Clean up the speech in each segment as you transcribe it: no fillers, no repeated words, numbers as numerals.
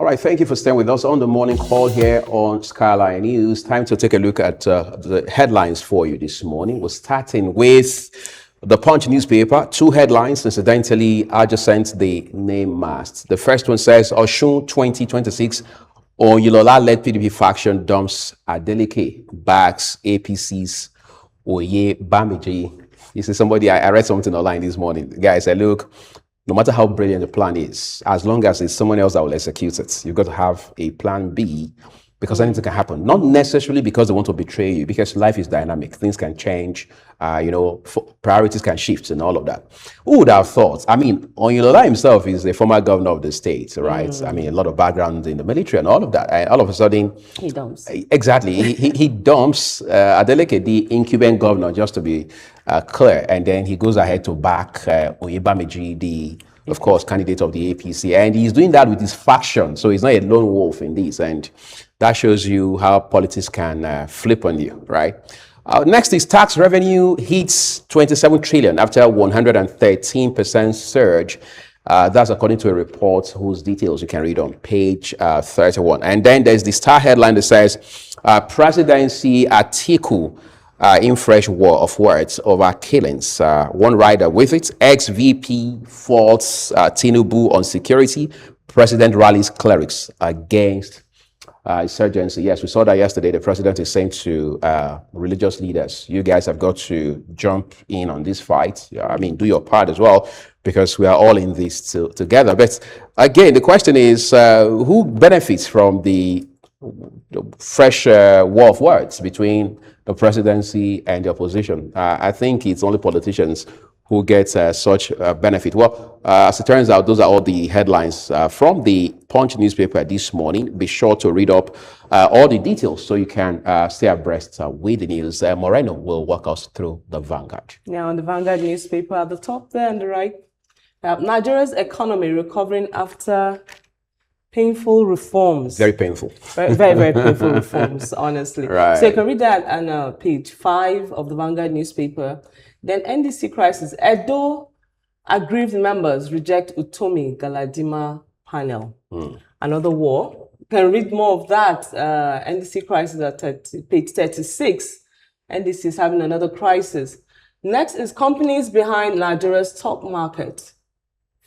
right, thank you for staying with us on the morning call here on Skyline News. Time to take a look at the headlines for you this morning. We're starting with the Punch newspaper. Two headlines, incidentally, adjacent the name mast. The first one says, Osun 2026, Oyinlola-led PDP faction dumps Adeleke, backs APC's Oye Bamiji. You see somebody, I read something online this morning. The guy said, look, no matter how brilliant the plan is, as long as it's someone else that will execute it, you've got to have a plan B, because anything can happen. Not necessarily because they want to betray you, because life is dynamic. Things can change, priorities can shift and all of that. Who would have thought? I mean, Oyinlola himself is a former governor of the state, right? I mean, a lot of background in the military and all of that. And all of a sudden... He dumps. Exactly. he dumps Adeleke, the incumbent governor, just to be clear. And then he goes ahead to back Oye Bamiji, the, of course, candidate of the APC. And he's doing that with his faction. So he's not a lone wolf in this. And that shows you how politics can flip on you, right? Next is tax revenue hits 27 trillion after 113% surge. That's according to a report whose details you can read on page 31. And then there's the star headline that says, Presidency Atiku in fresh war of words over killings. One rider with it, ex-VP faults Tinubu on security. President rallies clerics against insurgency. Yes, we saw that yesterday. The president is saying to religious leaders, you guys have got to jump in on this fight. I mean, do your part as well, because we are all in this together. But again, the question is, who benefits from the fresh war of words between the presidency and the opposition? I think it's only politicians who get such benefit. Well, as it turns out, those are all the headlines from the Punch newspaper this morning. Be sure to read up all the details so you can stay abreast with the news. Moreno will walk us through the Vanguard. Now, on the Vanguard newspaper at the top there on the right, Nigeria's economy recovering after painful reforms. Very painful. Very painful reforms, honestly. Right. So you can read that on page 5 of the Vanguard newspaper. Then NDC crisis. Edo aggrieved members reject Utomi Galadima panel. Another war. You can read more of that. NDC crisis at page 36. NDC is having another crisis. Next is companies behind Nigeria's top market.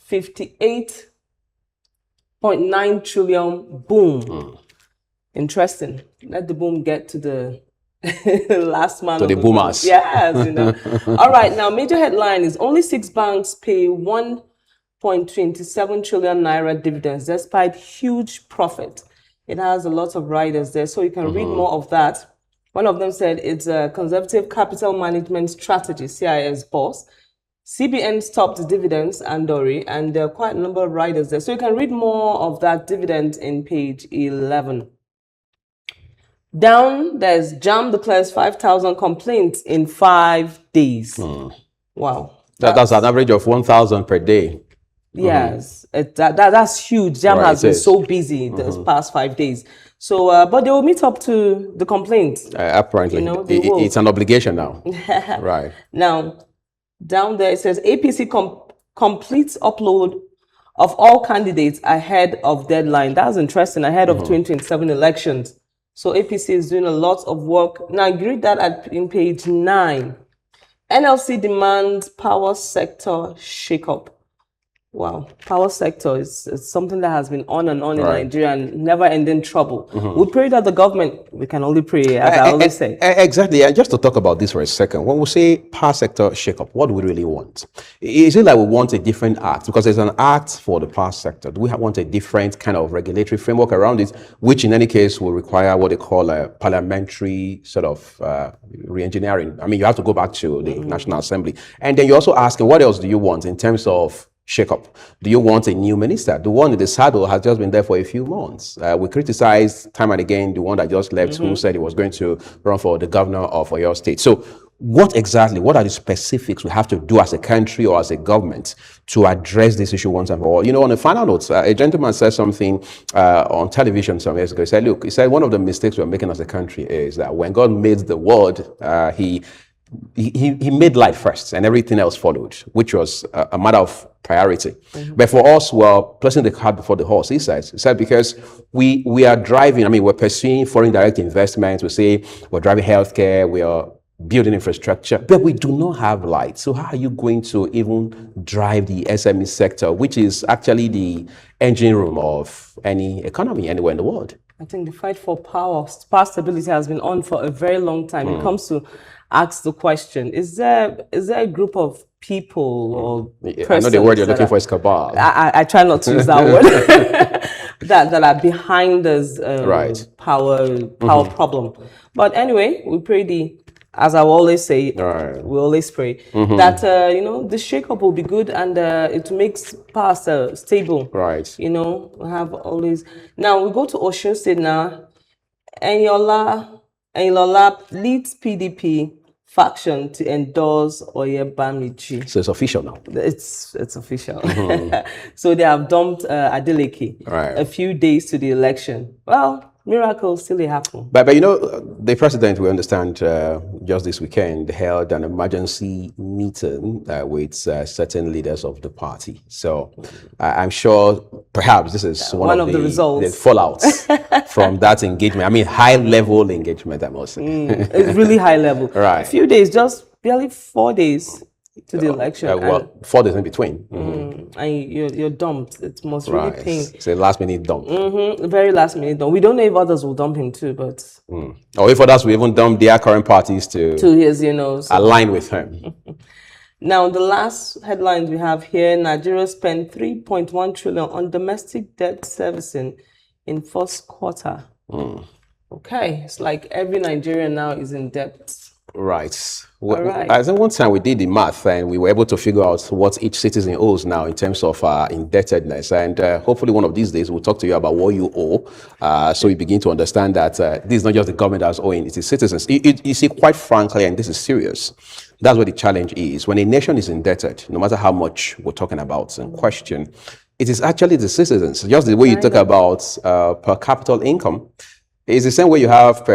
58.9 trillion boom. Interesting. Let the boom get to the last man. To the boomers. Yes, All right, now major headline is only 6 banks pay 1.27 trillion naira dividends despite huge profit. It has a lot of riders there, so you can read more of that. One of them said it's a conservative capital management strategy, CIS boss. CBN stopped dividends, Andori, and there are quite a number of riders there. So you can read more of that dividend in page 11. Down, there's JAM declares 5,000 complaints in 5 days. Wow. That's an average of 1,000 per day. Yes, that's huge. JAM has been so busy this past 5 days. So, but they will meet up to the complaints. Apparently, it's an obligation now. Right. Now, down there it says APC completes upload of all candidates ahead of deadline. That's interesting, ahead of 2027 elections. So APC is doing a lot of work. Now, you read that in page 9. NLC demands power sector shakeup. Wow, power sector is something that has been on and on in Nigeria and never-ending trouble. We pray that the government, we can only pray, as I always say. Exactly, and just to talk about this for a second, when we say power sector shakeup, what do we really want? Is it like we want a different act? Because there's an act for the power sector. Do we want a different kind of regulatory framework around it, which in any case will require what they call a parliamentary sort of re-engineering? I mean, you have to go back to the National Assembly. And then you're also asking, what else do you want in terms of shake-up? Do you want a new minister? The one in the saddle has just been there for a few months. We criticized time and again the one that just left, who said he was going to run for the governor of Oyo State. So what are the specifics we have to do as a country or as a government to address this issue once and for all? On a final note, a gentleman said something on television some years ago. He said, look, one of the mistakes we're making as a country is that when God made the world, he he made light first and everything else followed, which was a matter of priority. But for us, well, placing the cart before the horse, he said because we are driving, I mean, we're pursuing foreign direct investments, we say we're driving healthcare, we are building infrastructure, but we do not have light. So how are you going to even drive the SME sector, which is actually the engine room of any economy anywhere in the world? I think the fight for power stability has been on for a very long time. It comes to ask the question: Is there a group of people or I know the word you're looking for is cabal. I try not to use that word. that are behind this Right. power problem. But anyway, we pray as I always say, Right. we always pray that the shake-up will be good and it makes power stable. Right. We have always. Now we go to Osun State now. Eniola leads PDP faction to endorse Oyebamiji. So it's official now. It's official. So they have dumped Adeleke Right. a few days to the election. Well, miracles still happen. But the president, we understand, just this weekend held an emergency meeting with certain leaders of the party. So I'm sure perhaps this is one of the results, the fallouts from that engagement. I mean, high-level engagement, I must say. It's really high level. Right. A few days, just barely 4 days to the election. Well, 4 days in between. And you're dumped. It must really pain. It's a last-minute dump. Very last minute dump. We don't know if others will dump him too, but Or if others will even dump their current parties to 2 years, so. align with him. Now, the last headlines we have here: Nigeria spent 3.1 trillion on domestic debt servicing in first quarter. Okay, it's like every Nigerian now is in debt. Right. right. I think one time we did the math and we were able to figure out what each citizen owes now in terms of indebtedness. And hopefully one of these days we'll talk to you about what you owe. So you begin to understand that this is not just the government that's owing, it is citizens. You see, quite frankly, and this is serious, that's what the challenge is. When a nation is indebted, no matter how much we're talking about in question, it is actually the citizens. Just the way you talk about per capita income, it's the same way you have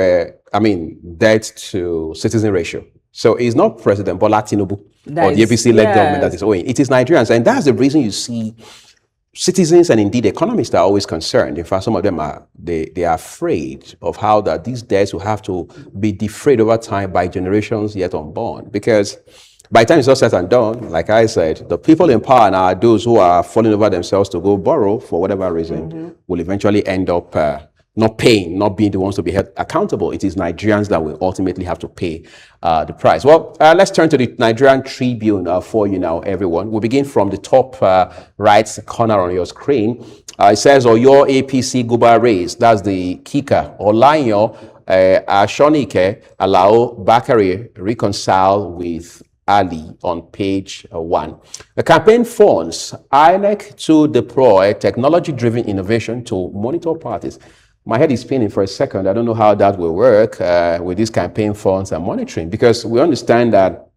debt to citizen ratio. So it's not President Bola Tinubu or the APC-led government that is owing. It is Nigerians. And that's the reason you see citizens and indeed economists are always concerned. In fact, some of them are afraid of how that these debts will have to be defrayed over time by generations yet unborn. Because by the time it's all said and done, like I said, the people in power now, those who are falling over themselves to go borrow for whatever reason, will eventually end up not paying, not being the ones to be held accountable. It is Nigerians that will ultimately have to pay the price. Well, let's turn to the Nigerian Tribune for you now, everyone. We'll begin from the top right corner on your screen. It says, Oyo APC Guba race. That's the kicker. Olayo Ashonike Alao Bakari reconcile with Ali on page 1. The campaign funds INEC to deploy technology-driven innovation to monitor parties. My head is spinning for a second. I don't know how that will work with these campaign funds and monitoring, because we understand that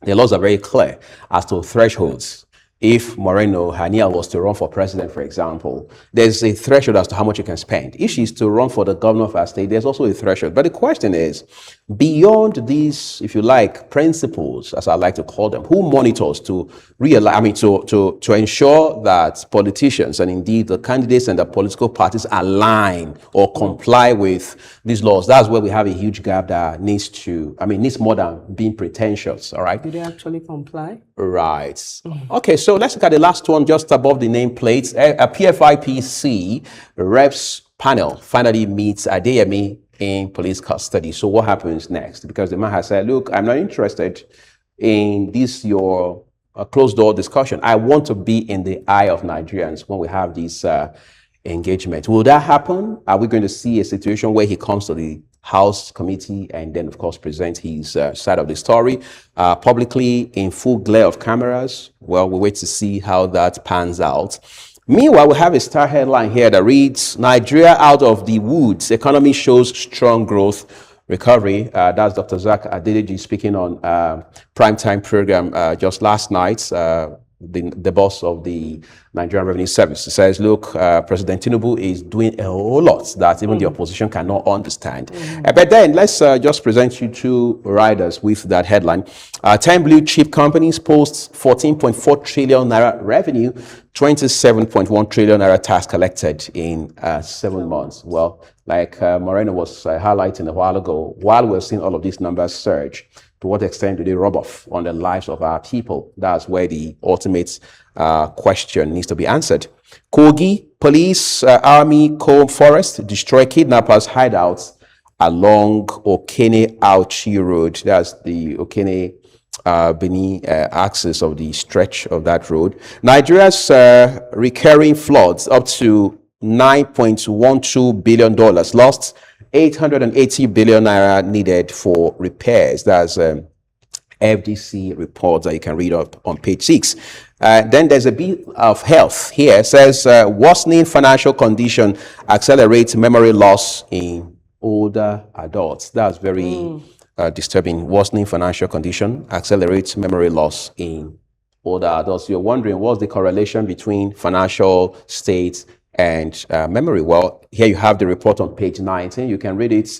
the laws are very clear as to thresholds. If Moreno Hania was to run for president, for example, there's a threshold as to how much you can spend. If she's to run for the governor of our state, there's also a threshold. But the question is, beyond these, if you like, principles, as I like to call them, who monitors to realize, to ensure that politicians and indeed the candidates and the political parties align or comply with these laws? That's where we have a huge gap that needs more than being pretentious, all right? Do they actually comply? Right. Okay, so let's look at the last one just above the nameplates. A PFIPC reps panel finally meets Adeyemi in police custody. So what happens next? Because the man has said, look, I'm not interested in this, your closed door discussion. I want to be in the eye of Nigerians when we have this engagement. Will that happen? Are we going to see a situation where he comes to the House committee and then, of course, present his side of the story publicly in full glare of cameras? Well, we wait to see how that pans out. Meanwhile, we have a star headline here that reads, Nigeria out of the woods, economy shows strong growth recovery. That's Dr. Zach Adedeji speaking on primetime program just last night. the boss of the Nigerian Revenue Service, says, look, President Tinubu is doing a whole lot that even the opposition cannot understand. But then let's just present you two riders with that headline. 10 blue chip companies post 14.4 trillion naira revenue, 27.1 trillion naira tax collected in 7 months. Well, like Moreno was highlighting a while ago, while we're seeing all of these numbers surge, to what extent do they rub off on the lives of our people? That's where the ultimate question needs to be answered. Kogi, police, army, comb forest, destroy kidnappers' hideouts along Okene Auchi Road. That's the Okene Benin axis of the stretch of that road. Nigeria's recurring floods up to $9.12 billion lost. 880 billion naira needed for repairs. That's FDC report that you can read up on page 6. Then there's a bit of health here. It says worsening financial condition accelerates memory loss in older adults. That's very disturbing. Worsening financial condition accelerates memory loss in older adults. You're wondering what's the correlation between financial state and memory. Well, here you have the report on page 19. You can read it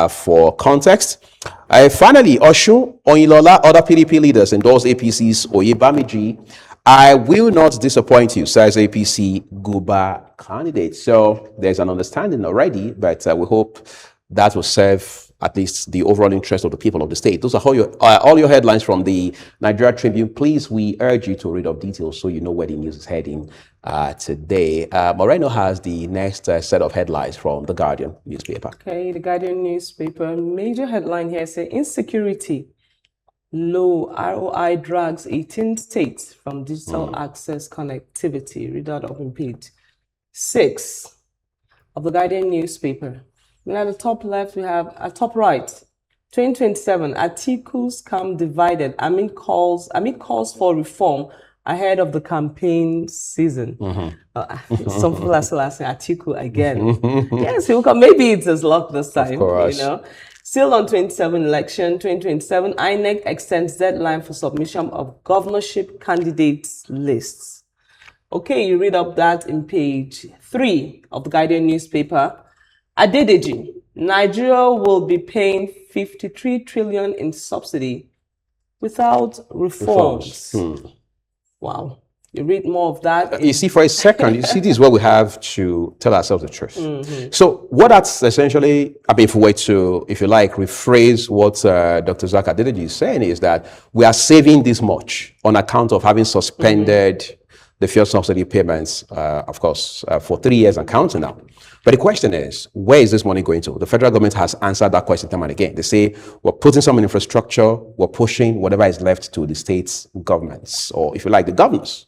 for context. Finally, Oshu, Oyinlola, other PDP leaders endorse APC's Oyebamiji. I will not disappoint you, says APC Guba candidate. So there's an understanding already, but we hope that will serve at least the overall interest of the people of the state. Those are all your headlines from the Nigeria Tribune. Please, we urge you to read up details so you know where the news is heading today. Moreno has the next set of headlines from the Guardian newspaper. Okay, the Guardian newspaper. Major headline here says insecurity. Low ROI drags 18 states from digital access connectivity. Read that up in page 6 of the Guardian newspaper. And at the top left, we have at top right, 2027, Atiku's come divided amid calls for reform ahead of the campaign season. Some people are still asking Atiku again. Yes, he will come. Maybe it's his luck this time. Of course. You know. Still on 2027, INEC extends deadline for submission of governorship candidates lists. Okay, you read up that in page 3 of the Guardian newspaper. Adedeji, Nigeria will be paying 53 trillion in subsidy without reforms. Wow. You read more of that. You see, for a second, you see, this is where we have to tell ourselves the truth. So what that's essentially, I mean, if we were to, if you like, rephrase what Dr. Zaka Adedeji is saying is that we are saving this much on account of having suspended the fuel subsidy payments, of course, for 3 years and counting now. But the question is, where is this money going to? The federal government has answered that question time and again. They say, we're putting some in infrastructure, we're pushing whatever is left to the states' governments, or if you like, the governors.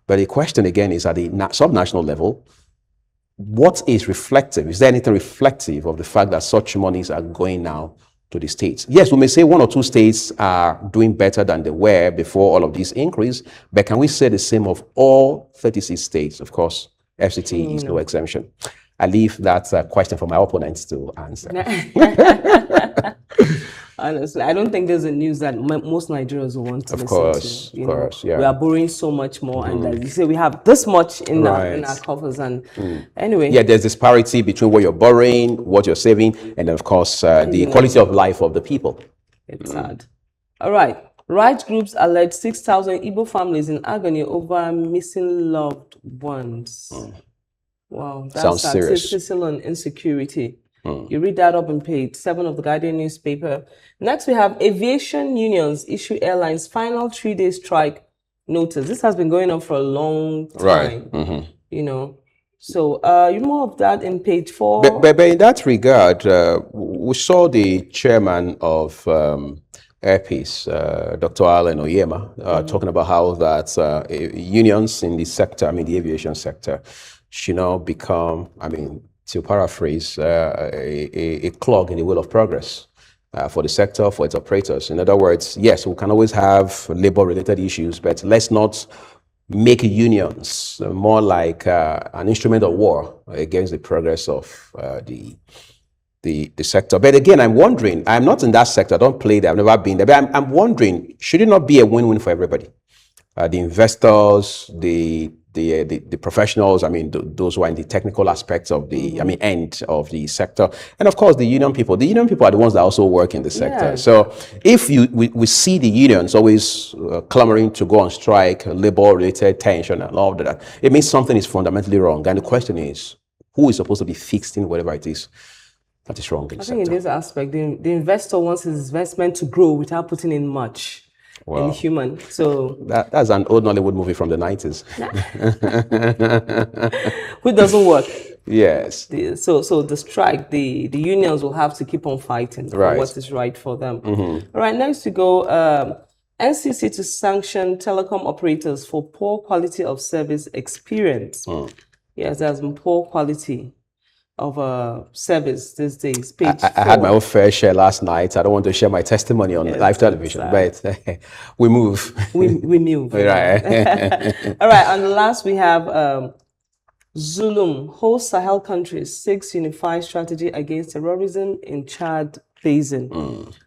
But the question again is at the subnational level, what is reflective? Is there anything reflective of the fact that such monies are going now to the states? Yes, we may say 1 or 2 states are doing better than they were before all of this increase, but can we say the same of all 36 states? Of course, FCT is no exemption. I leave that question for my opponents to answer. Honestly, I don't think there's a news that most Nigerians will want to listen to. Of course, yeah. We are borrowing so much more, and you say we have this much in our coffers, and anyway. Yeah, there's disparity between what you're borrowing, what you're saving, and then of course the quality of life of the people. It's sad. All right. Rights groups allege 6,000 Igbo families in agony over missing loved ones. Wow, that's Sounds serious. Still on insecurity. You read that up on page 7 of the Guardian newspaper. Next, we have aviation unions issue airlines final 3-day strike notice. This has been going on for a long time. Right. You know, so you more of that in page 4. But in that regard, we saw the chairman of Airpeace, Dr. Allen Oyema, talking about how that unions in the sector, I mean the aviation sector, should now become, I mean, to paraphrase, a clog in the wheel of progress for the sector, for its operators. In other words, yes, we can always have labor-related issues, but let's not make unions more like an instrument of war against the progress of the sector. But again, I'm wondering, I'm not in that sector, I don't play there, I've never been there, but I'm wondering, should it not be a win-win for everybody? the investors, the professionals, I mean, those who are in the technical aspects of the, I mean, end of the sector. And of course, the union people. The union people are the ones that also work in the sector. Yeah. So if we see the unions always clamoring to go on strike, labor-related tension and all of that, it means something is fundamentally wrong. And the question is, who is supposed to be fixing whatever it is that is wrong in the I think in sector? this aspect, the investor wants his investment to grow without putting in much in human. So That's an old Nollywood movie from the 90s. which doesn't work. Yes. So the strike, the unions will have to keep on fighting for Right. what is right for them. All right, next we go. NCC to sanction telecom operators for poor quality of service experience. Yes, there's been poor quality of service these days. Page I had 4. my own fair share last night. I don't want to share my testimony on live television, but we move. We move. Right. All right, and last we have Zulum hosts Sahel countries 6 unified strategy against terrorism in Chad Basin.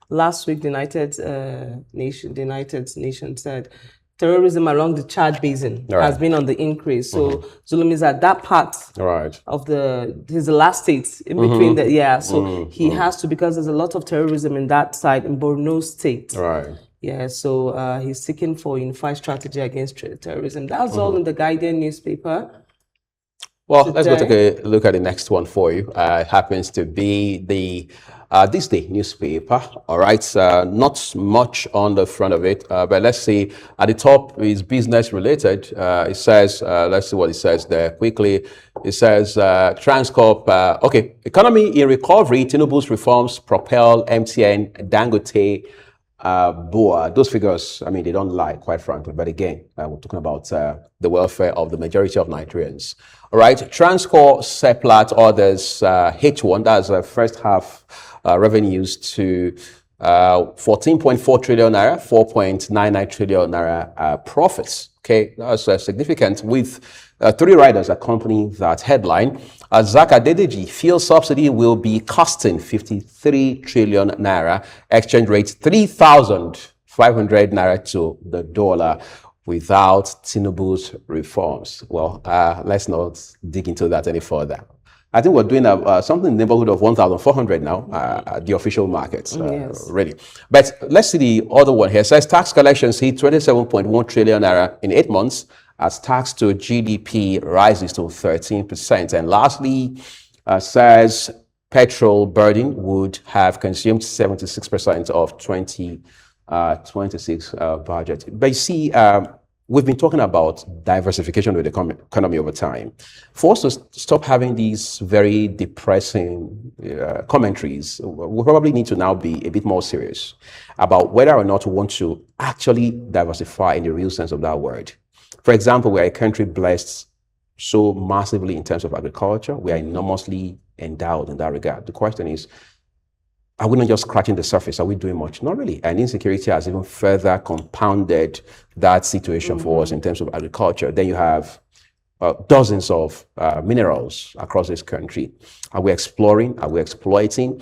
Last week, the United Nations said terrorism along the Chad Basin has been on the increase. So Zulum is at that part of he's the last state in between so he has to, because there's a lot of terrorism in that side in Borno State. Right. Yeah, so he's seeking for unified strategy against terrorism. That's all in the Guardian newspaper. Well, let's go take a look at the next one for you. It happens to be the This Day newspaper. All right, not much on the front of it, but let's see. At the top is business related. It says, let's see what it says there quickly. It says, Transcorp, okay, economy in recovery, Tinubu's reforms propel MTN, Dangote, BUA. Those figures, I mean, they don't lie, quite frankly. But again, we're talking about the welfare of the majority of Nigerians. All right, Transcorp, Seplat, orders H1, that's first half revenues to 14.4 trillion naira, 4.99 trillion naira profits. Okay, that's significant, with 3 riders accompanying that headline. Zaka Dedeji, fuel subsidy will be costing 53 trillion naira, exchange rate 3,500 naira to the dollar without Tinubu's reforms. Well, let's not dig into that any further. I think we're doing something in the neighborhood of 1,400 now at the official markets, really. But let's see the other one here. It says tax collections hit 27.1 trillion naira in 8 months as tax to GDP rises to 13%. And lastly, says petrol burden would have consumed 76% of 2026 budget. But you see, we've been talking about diversification of the economy over time. For us to stop having these very depressing commentaries, we probably need to now be a bit more serious about whether or not we want to actually diversify in the real sense of that word. For example, we are a country blessed so massively in terms of agriculture. We are enormously endowed in that regard. The question is, are we not just scratching the surface? Are we doing much? Not really. And insecurity has even further compounded that situation for us in terms of agriculture. Then you have dozens of minerals across this country. Are we exploring? Are we exploiting?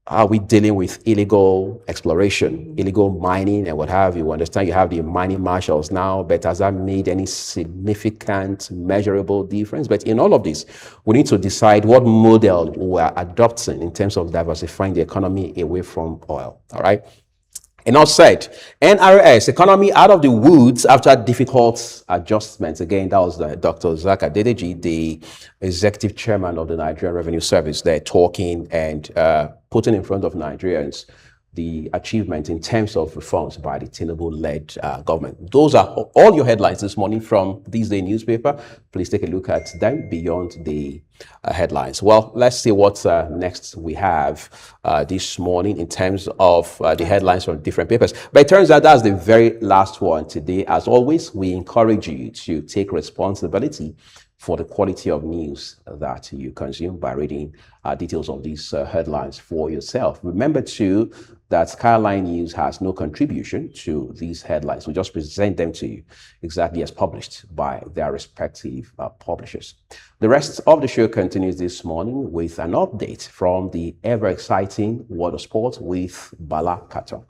Are we dealing with illegal exploration, illegal mining and what have you? Understand you have the mining marshals now, but has that made any significant, measurable difference? But in all of this, we need to decide what model we are adopting in terms of diversifying the economy away from oil, all right? Enough said. NRS, economy out of the woods after difficult adjustments. Again, that was Dr. Zaka Dedeji, the executive chairman of the Nigerian Revenue Service. They're talking and putting in front of Nigerians the achievement in terms of reforms by the Tinubu-led government. Those are all your headlines this morning from This Day newspaper. Please take a look at them beyond the headlines. Well, let's see what next we have this morning in terms of the headlines from different papers. But it turns out that's the very last one today. As always, we encourage you to take responsibility for the quality of news that you consume by reading details of these headlines for yourself. Remember too that Skyline News has no contribution to these headlines. We just present them to you exactly as published by their respective publishers. The rest of the show continues this morning with an update from the ever exciting world of sport with Bala Kato.